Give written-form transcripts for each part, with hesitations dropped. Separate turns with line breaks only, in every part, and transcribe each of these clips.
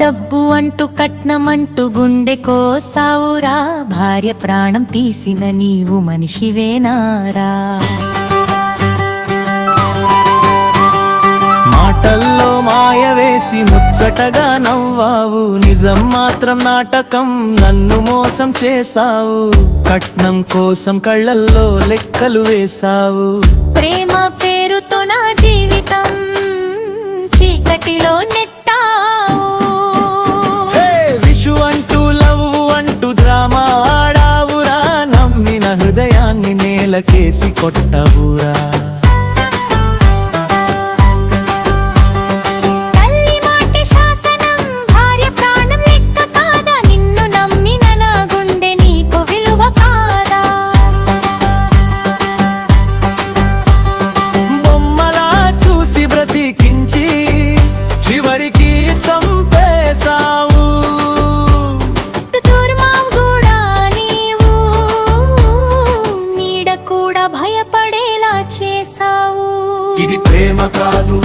డబ్బు అంటూ కట్నమంటూ గుండె కోసావురా, భార్య ప్రాణం తీసిన నీవు మనిషివేనారా?
మాటల్లో మాయ వేసి ముచ్చటగా నవ్వావు, నిజం మాత్రం నాటకం నన్ను మోసం చేసావు. కట్నం కోసం కళ్ళల్లో లెక్కలు వేసావు.
ప్రేమ పేరుతో నా జీవితం చీకటిలో నెట్టావు.
విషు అంటూ లవ్వు అంటూ డ్రామా ఆడావురా, నమ్మిన హృదయాన్ని నేలకేసి కొట్టవురా. చివరికి చంపేశావు.
దుర్మార్గుడా నీవు, నీడ కూడా భయపడేలా చేసావు.
ఇది ప్రేమ కాదు,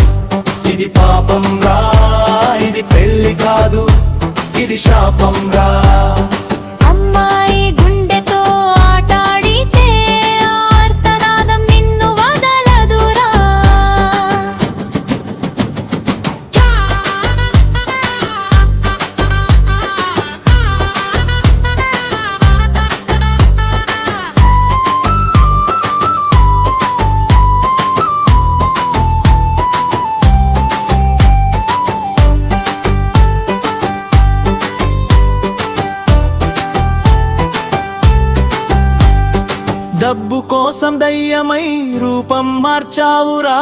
ఇది పాపం రా, ఇది పెళ్లి కాదు, ఇది శాపం రా.
అమ్మాయి గుండెతో ఆటాడితే ఆర్తనాదం నిన్ను వదలదురా.
డబ్బు కోసం దయ్యమై రూపం మార్చావురా,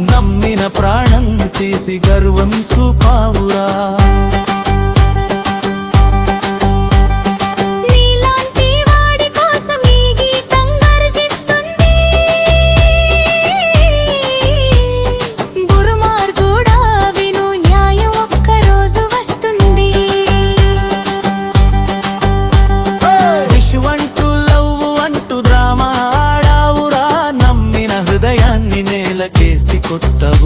నమ్మిన ప్రాణం తీసి గర్వం చూపావురా.
నీలాంటి వాడి కోసం ఈ గీతం గర్జిస్తుంది. దుర్మార్గుడా విను, న్యాయం ఒక్కరోజు వస్తుంది.
అంటూ లవ్వు అంటూ డ్రామా ఆడావురా, నమ్మిన హృదయాన్ని నేలకేసి కొట్టవు.